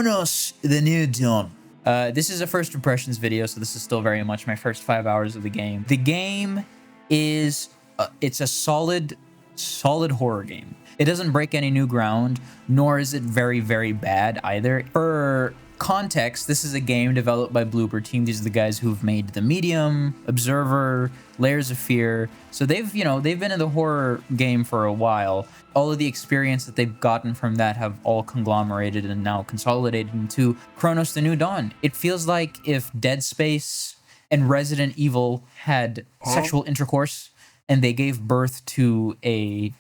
Cronos, the new dawn. This is a first impressions video, so this is still very much my first 5 hours of the game. The game is, it's a solid horror game. It doesn't break any new ground, nor is it very, very bad either. For context, this is a game developed by Bloober Team. These are the guys who've made The Medium, Observer, Layers of Fear. So they've been in the horror game for a while. All of the experience that they've gotten from that have all conglomerated and now consolidated into Cronos: The New Dawn. It feels like if Dead Space and Resident Evil had sexual intercourse and they gave birth to a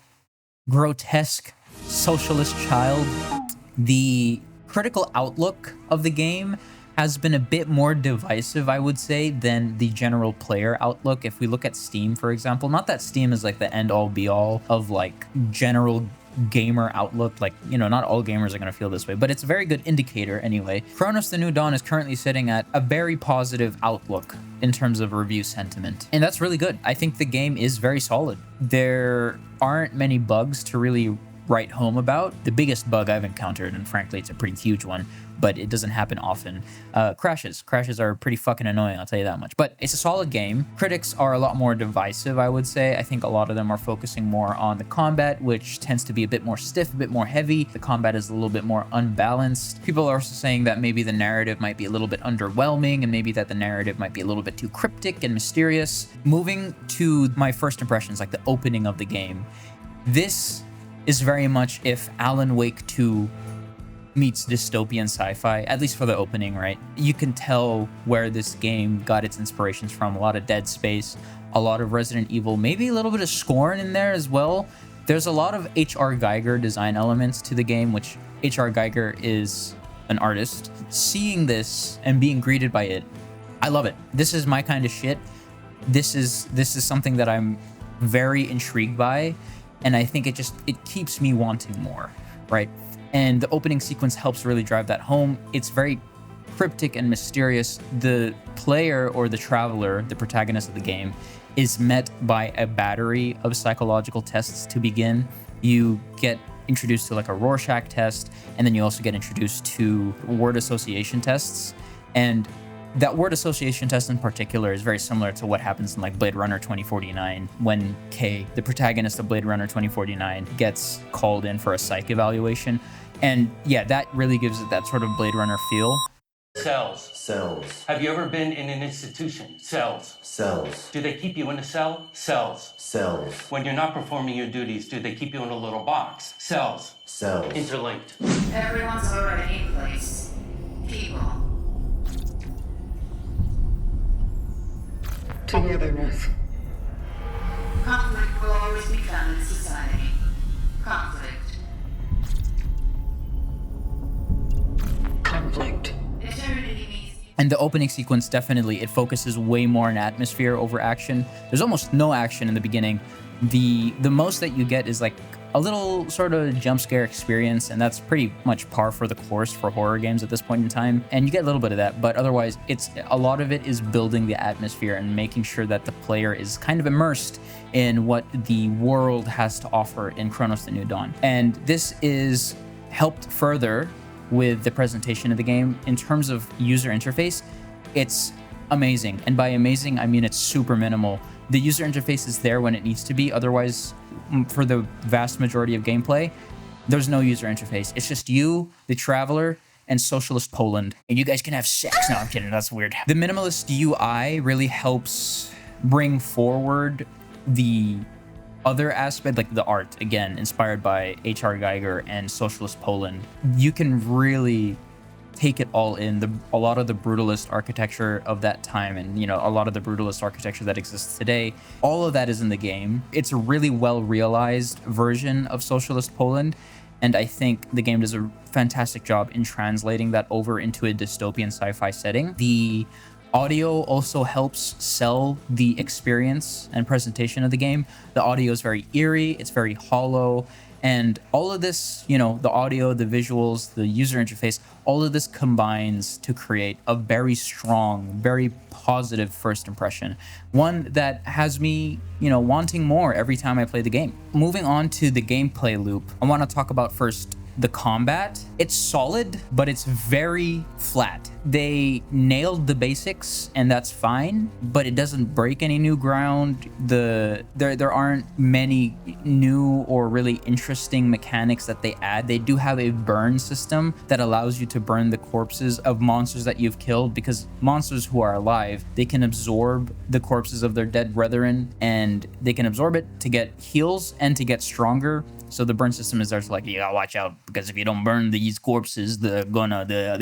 grotesque socialist child. The critical outlook of the game has been a bit more divisive, I would say, than the general player outlook. If we look at Steam, for example, not that Steam is like the end-all be-all of like general gamer outlook, like, you know, not all gamers are going to feel this way, but it's a very good indicator anyway. Cronos: The New Dawn is currently sitting at a very positive outlook in terms of review sentiment, and that's really good. I think the game is very solid. There aren't many bugs to really write home about. The biggest bug I've encountered, and frankly it's a pretty huge one, but it doesn't happen often, crashes are pretty fucking annoying, I'll tell you that much. But it's a solid game. Critics are a lot more divisive, I would say. I think a lot of them are focusing more on the combat, which tends to be a bit more stiff, a bit more heavy. The combat is a little bit more unbalanced. People are also saying that maybe the narrative might be a little bit underwhelming, and maybe that the narrative might be a little bit too cryptic and mysterious. Moving to my first impressions, like the opening of the game, this is very much if Alan Wake 2 meets dystopian sci-fi, at least for the opening, right? You can tell where this game got its inspirations from. A lot of Dead Space, a lot of Resident Evil, maybe a little bit of Scorn in there as well. There's a lot of H.R. Giger design elements to the game, which H.R. Giger is an artist. Seeing this and being greeted by it, I love it. This is my kind of shit. This is something that I'm very intrigued by, and I think it keeps me wanting more, right? And the opening sequence helps really drive that home. It's very cryptic and mysterious. The player, or the traveler, the protagonist of the game, is met by a battery of psychological tests to begin. You get introduced to like a Rorschach test, and then you also get introduced to word association tests. And that word association test in particular is very similar to what happens in like Blade Runner 2049 when Kay, the protagonist of Blade Runner 2049, gets called in for a psych evaluation. And yeah, that really gives it that sort of Blade Runner feel. Cells. Cells. Have you ever been in an institution? Cells. Cells. Do they keep you in a cell? Cells. Cells. When you're not performing your duties, do they keep you in a little box? Cells. Cells. Interlinked. Everyone's already in place. People. Togetherness. Conflict will always be found in society. Conflict. Conflict. Eternity means... And the opening sequence, definitely, it focuses way more on atmosphere over action. There's almost no action in the beginning. The most that you get is like a little sort of jump scare experience, and that's pretty much par for the course for horror games at this point in time. And you get a little bit of that, but otherwise, a lot of it is building the atmosphere and making sure that the player is kind of immersed in what the world has to offer in Cronos: The New Dawn. And this is helped further with the presentation of the game. In terms of user interface, it's amazing. And by amazing, I mean it's super minimal. The user interface is there when it needs to be. Otherwise, for the vast majority of gameplay, there's no user interface. It's just you, the traveler, and Socialist Poland. And you guys can have sex. No, I'm kidding. That's weird. The minimalist UI really helps bring forward the other aspect, like the art, again, inspired by H.R. Giger and Socialist Poland. You can really take it all in. A lot of the brutalist architecture of that time, and you know, a lot of the brutalist architecture that exists today, all of that is in the game. It's a really well realized version of Socialist Poland, and I think the game does a fantastic job in translating that over into a dystopian sci-fi setting. The audio also helps sell the experience and presentation of the game. The audio is very eerie, it's very hollow, and all of this, you know, the audio, the visuals, the user interface, all of this combines to create a very strong, very positive first impression. One that has me, you know, wanting more every time I play the game. Moving on to the gameplay loop, I want to talk about first the combat, it's solid, but it's very flat. They nailed the basics, and that's fine, but it doesn't break any new ground. There aren't many new or really interesting mechanics that they add. They do have a burn system that allows you to burn the corpses of monsters that you've killed, because monsters who are alive, they can absorb the corpses of their dead brethren, and they can absorb it to get heals and to get stronger. So the burn system is there to like, you gotta watch out, because if you don't burn these corpses, the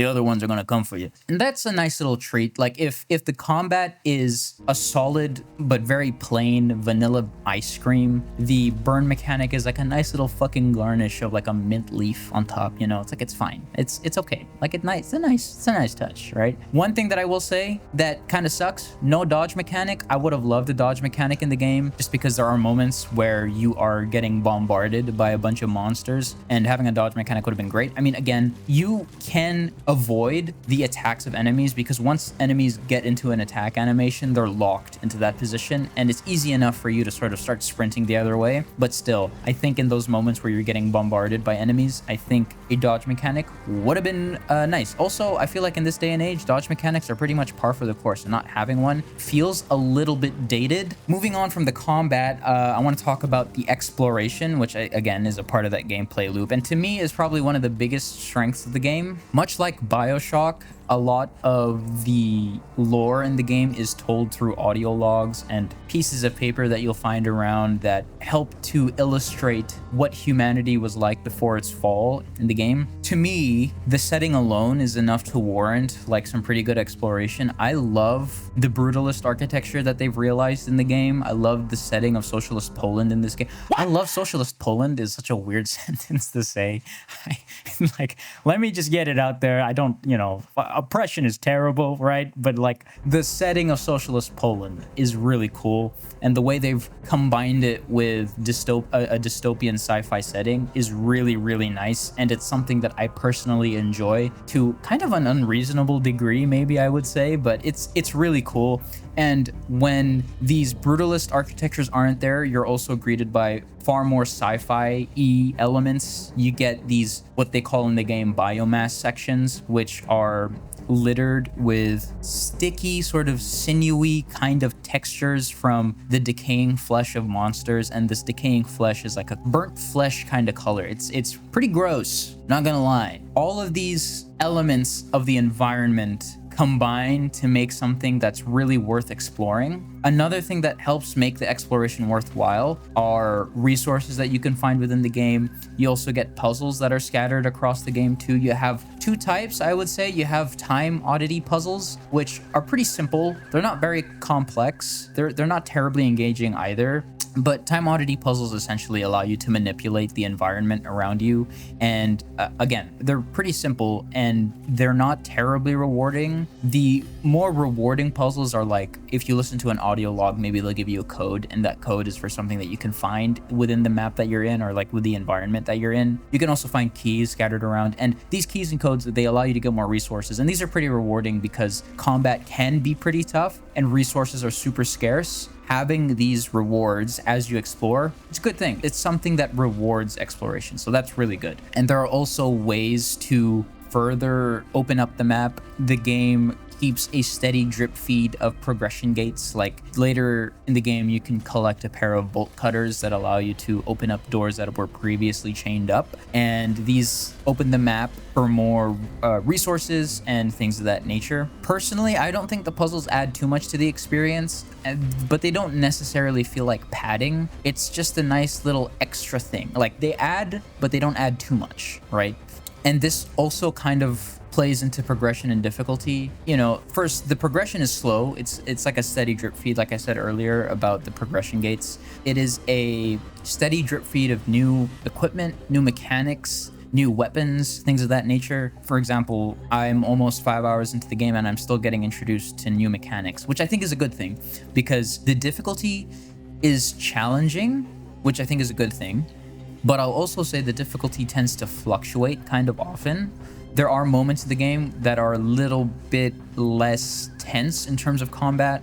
other ones are gonna come for you. And that's a nice little treat. Like if the combat is a solid but very plain vanilla ice cream, the burn mechanic is like a nice little fucking garnish of like a mint leaf on top. You know, it's like, it's fine. It's okay. Like it's a nice touch, right? One thing that I will say that kind of sucks: no dodge mechanic. I would have loved a dodge mechanic in the game, just because there are moments where you are getting bombarded by a bunch of monsters, and having a dodge mechanic would have been great. I mean, again, you can avoid the attacks of enemies, because once enemies get into an attack animation, they're locked into that position, and it's easy enough for you to sort of start sprinting the other way. But still, I think in those moments where you're getting bombarded by enemies, I think a dodge mechanic would have been nice. Also, I feel like in this day and age, dodge mechanics are pretty much par for the course, and not having one feels a little bit dated. Moving on from the combat, I want to talk about the exploration, which again is a part of that gameplay loop, and to me is probably one of the biggest strengths of the game. Much like BioShock, a lot of the lore in the game is told through audio logs and pieces of paper that you'll find around that help to illustrate what humanity was like before its fall in the game. To me, the setting alone is enough to warrant like some pretty good exploration. I love the brutalist architecture that they've realized in the game. I love the setting of Socialist Poland in this game. I love Socialist Poland is such a weird sentence to say. Like, let me just get it out there. I don't, you know, oppression is terrible, right? But like the setting of Socialist Poland is really cool, and the way they've combined it with a dystopian sci-fi setting is really, really nice, and it's something that I personally enjoy to kind of an unreasonable degree, maybe I would say, but it's really cool. And when these brutalist architectures aren't there, you're also greeted by far more sci-fi-y elements. You get these, what they call in the game, biomass sections, which are littered with sticky, sort of sinewy kind of textures from the decaying flesh of monsters, and this decaying flesh is like a burnt flesh kind of color. It's pretty gross, not gonna lie. All of these elements of the environment combine to make something that's really worth exploring. Another thing that helps make the exploration worthwhile are resources that you can find within the game. You also get puzzles that are scattered across the game too. You have two types, I would say. You have time oddity puzzles, which are pretty simple. They're not very complex. They're not terribly engaging either. But time oddity puzzles essentially allow you to manipulate the environment around you. And again, they're pretty simple and they're not terribly rewarding. The more rewarding puzzles are like, if you listen to an audio log, maybe they'll give you a code, and that code is for something that you can find within the map that you're in, or like with the environment that you're in. You can also find keys scattered around, and these keys and codes, they allow you to get more resources. And these are pretty rewarding because combat can be pretty tough and resources are super scarce. Having these rewards as you explore, it's a good thing. It's something that rewards exploration, so that's really good. And there are also ways to further open up the map. The game keeps a steady drip feed of progression gates. Like later in the game, you can collect a pair of bolt cutters that allow you to open up doors that were previously chained up. And these open the map for more resources and things of that nature. Personally, I don't think the puzzles add too much to the experience, but they don't necessarily feel like padding. It's just a nice little extra thing. Like they add, but they don't add too much, right? And this also kind of plays into progression and difficulty. You know, first, the progression is slow. It's like a steady drip feed, like I said earlier about the progression gates. It is a steady drip feed of new equipment, new mechanics, new weapons, things of that nature. For example, I'm almost 5 hours into the game and I'm still getting introduced to new mechanics, which I think is a good thing because the difficulty is challenging, which I think is a good thing. But I'll also say the difficulty tends to fluctuate kind of often. There are moments in the game that are a little bit less tense in terms of combat.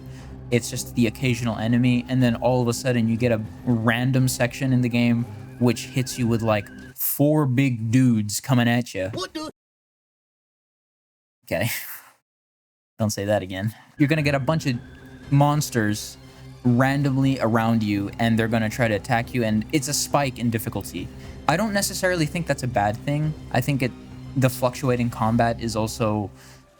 It's just the occasional enemy, and then all of a sudden you get a random section in the game which hits you with like 4 big dudes coming at you. Okay. Don't say that again. You're gonna get a bunch of monsters randomly around you, and they're gonna try to attack you, and it's a spike in difficulty. I don't necessarily think that's a bad thing. I think the fluctuating combat is also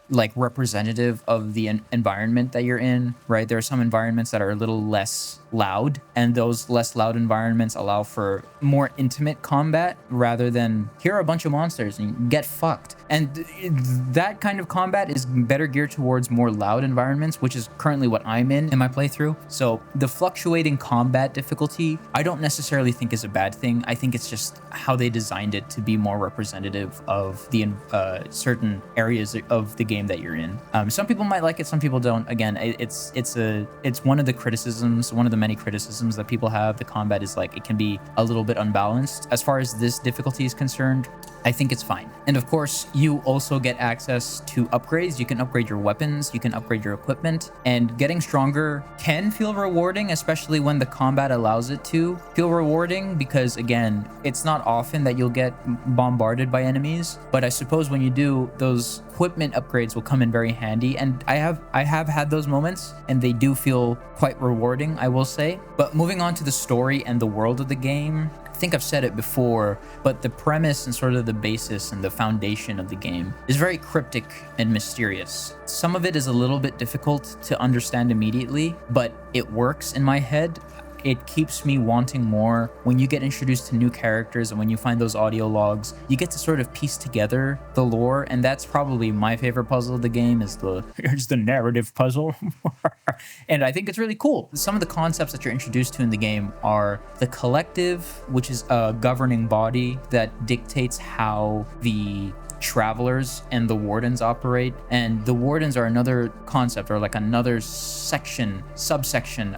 like representative of the environment that you're in, right? There are some environments that are a little less loud, and those less loud environments allow for more intimate combat rather than here are a bunch of monsters and get fucked. And that kind of combat is better geared towards more loud environments, which is currently what I'm in my playthrough. So the fluctuating combat difficulty, I don't necessarily think is a bad thing. I think it's just how they designed it to be more representative of the certain areas of the game that you're in. Some people might like it, some people don't. Again, it's one of the criticisms, one of the many criticisms that people have. The combat is like, it can be a little bit unbalanced. As far as this difficulty is concerned, I think it's fine. And of course, you also get access to upgrades. You can upgrade your weapons, you can upgrade your equipment, and getting stronger can feel rewarding, especially when the combat allows it to feel rewarding, because again, it's not often that you'll get bombarded by enemies, but I suppose when you do, those equipment upgrades will come in very handy, and I have had those moments, and they do feel quite rewarding, I will say. But moving on to the story and the world of the game, I think I've said it before, but the premise and sort of the basis and the foundation of the game is very cryptic and mysterious. Some of it is a little bit difficult to understand immediately, but it works in my head. It keeps me wanting more. When you get introduced to new characters and when you find those audio logs, you get to sort of piece together the lore, and that's probably my favorite puzzle of the game, is the narrative puzzle. And I think it's really cool. Some of the concepts that you're introduced to in the game are the collective, which is a governing body that dictates how the travelers and the wardens operate, and the wardens are another concept, or like another subsection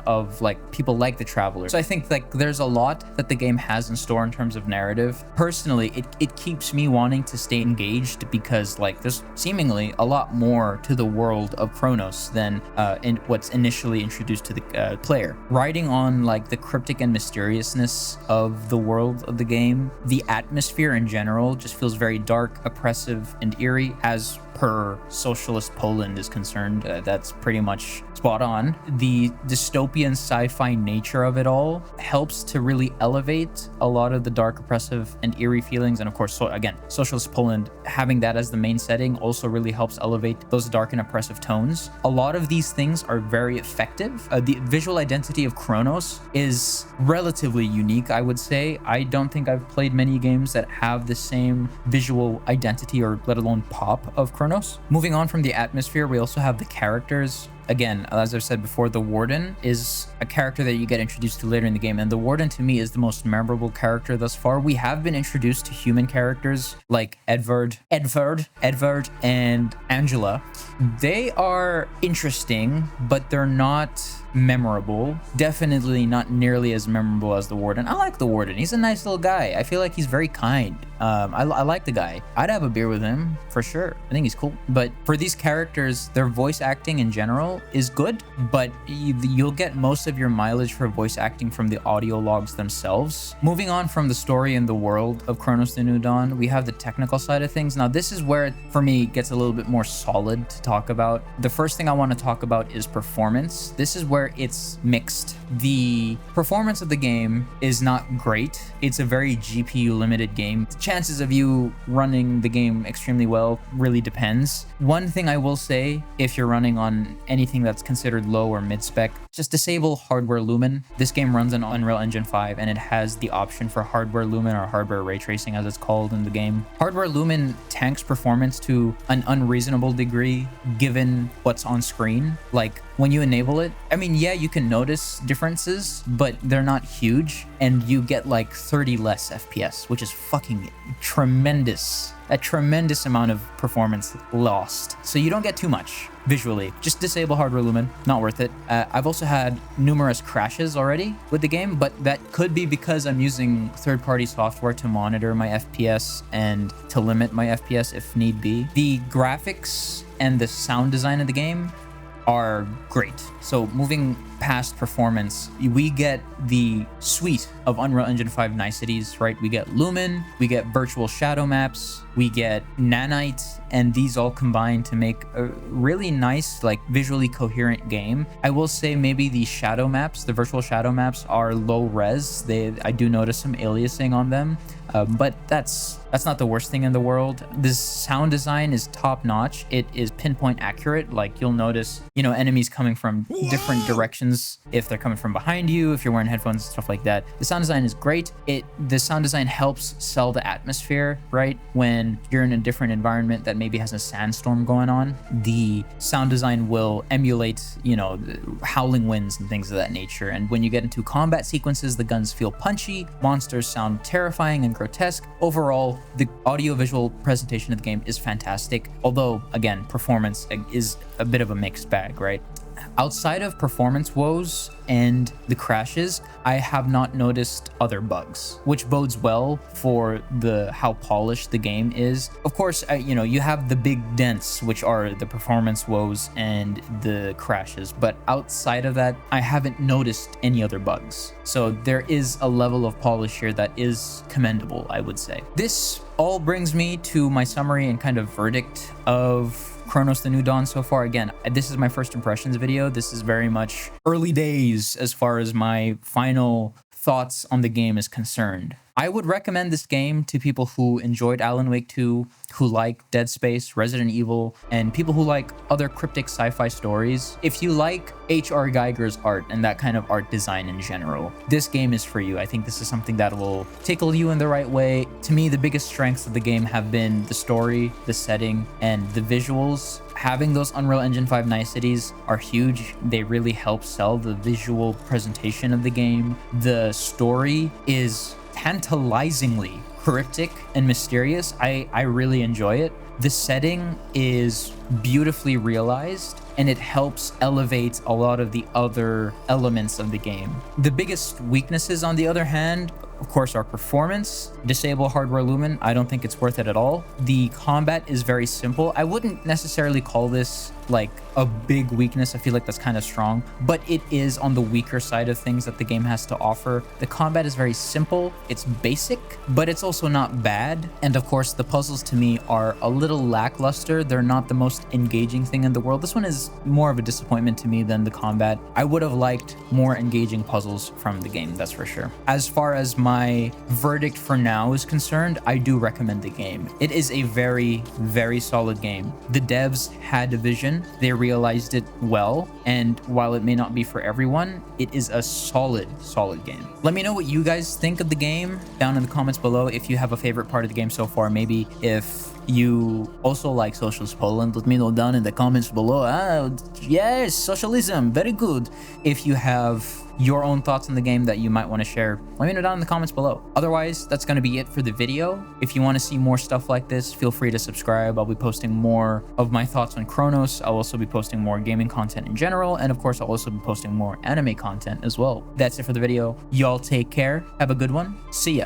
of like people like the travelers. So I think like there's a lot that the game has in store in terms of narrative. Personally, it keeps me wanting to stay engaged, because like there's seemingly a lot more to the world of Cronos than in what's initially introduced to the player. Riding on like the cryptic and mysteriousness of the world of the game, the atmosphere in general just feels very dark, oppressive, and eerie. As per Socialist Poland is concerned, that's pretty much spot on. The dystopian sci-fi nature of it all helps to really elevate a lot of the dark, oppressive, and eerie feelings. And of course, so again, Socialist Poland having that as the main setting also really helps elevate those dark and oppressive tones. A lot of these things are very effective. The visual identity of Cronos is relatively unique, I would say. I don't think I've played many games that have the same visual identity, or let alone pop, of Cronos. Moving on from the atmosphere, we also have the characters. Again, as I've said before, the Warden is a character that you get introduced to later in the game, and the Warden to me is the most memorable character thus far. We have been introduced to human characters like Edvard, and Angela. They are interesting, but they're not memorable. Definitely not nearly as memorable as the Warden. I like the Warden. He's a nice little guy. I feel like he's very kind. I like the guy. I'd have a beer with him for sure. I think he's cool. But for these characters, their voice acting in general is good, but you'll get most of your mileage for voice acting from the audio logs themselves. Moving on from the story and the world of Cronos: The New Dawn, we have the technical side of things. Now, this is where it, for me, gets a little bit more solid to talk about. The first thing I want to talk about is performance. This is where it's mixed. The performance of the game is not great. It's a very GPU limited game. The chances of you running the game extremely well really depends. One thing I will say, if you're running on anything that's considered low or mid-spec, just disable hardware Lumen. This game runs on Unreal Engine 5, and it has the option for hardware Lumen, or hardware ray tracing as it's called in the game. Hardware Lumen tanks performance to an unreasonable degree given what's on screen. Like, when you enable it, I mean, yeah, you can notice differences, but they're not huge, and you get like 30 less FPS, which is fucking tremendous. A tremendous amount of performance lost. So you don't get too much visually. Just disable hardware Lumen, not worth it. I've also had numerous crashes already with the game, but that could be because I'm using third-party software to monitor my FPS and to limit my FPS if need be. The graphics and the sound design of the game are great. So moving past performance, we get the suite of Unreal Engine 5 niceties, right? We get Lumen, we get virtual shadow maps, we get nanite, and these all combine to make a really nice, like visually coherent game. I will say maybe the shadow maps, the virtual shadow maps, are low res. I do notice some aliasing on them, but that's not the worst thing in the world. This sound design is top notch. It is pinpoint accurate. Like you'll notice, enemies coming from different directions if they're coming from behind you, if you're wearing headphones and stuff like that. The sound design is great. The sound design helps sell the atmosphere, right? When you're in a different environment that maybe has a sandstorm going on, the sound design will emulate, the howling winds and things of that nature. And when you get into combat sequences, the guns feel punchy, monsters sound terrifying and grotesque. Overall, the audio-visual presentation of the game is fantastic, although, again, performance is a bit of a mixed bag, right? Outside of performance woes and the crashes, I have not noticed other bugs, which bodes well for how polished the game is. Of course, you have the big dents, which are the performance woes and the crashes, but outside of that, I haven't noticed any other bugs. So there is a level of polish here that is commendable, I would say. This all brings me to my summary and kind of verdict of Cronos: The New Dawn so far. Again, this is my first impressions video. This is very much early days as far as my final thoughts on the game is concerned. I would recommend this game to people who enjoyed Alan Wake 2, who like Dead Space, Resident Evil, and people who like other cryptic sci-fi stories. If you like H.R. Geiger's art and that kind of art design in general, this game is for you. I think this is something that will tickle you in the right way. To me, the biggest strengths of the game have been the story, the setting, and the visuals. Having those Unreal Engine 5 niceties are huge. They really help sell the visual presentation of the game. The story is tantalizingly cryptic and mysterious. I really enjoy it. The setting is beautifully realized, and it helps elevate a lot of the other elements of the game. The biggest weaknesses, on the other hand, of course, are performance. Disable hardware Lumen, I don't think it's worth it at all. The combat is very simple. I wouldn't necessarily call this like a big weakness. I feel like that's kind of strong, but it is on the weaker side of things that the game has to offer. The combat is very simple. It's basic, but it's also not bad. And of course, the puzzles to me are a little lackluster. They're not the most engaging thing in the world. This one is more of a disappointment to me than the combat. I would have liked more engaging puzzles from the game, that's for sure. As far as my verdict for now is concerned, I do recommend the game. It is a very, very solid game. The devs had a vision. They realized it well, and while it may not be for everyone, it is a solid game. Let me know what you guys think of the game down in the comments below. If you have a favorite part of the game so far, maybe if you also like Socialist Poland, let me know down in the comments below. Yes, socialism, very good. If you have your own thoughts on the game that you might want to share, let me know down in the comments below. Otherwise, that's going to be it for the video. If you want to see more stuff like this, feel free to subscribe. I'll be posting more of my thoughts on Cronos. I'll also be posting more gaming content in general, and of course, I'll also be posting more anime content as well. That's it for the video. Y'all take care. Have a good one. See ya.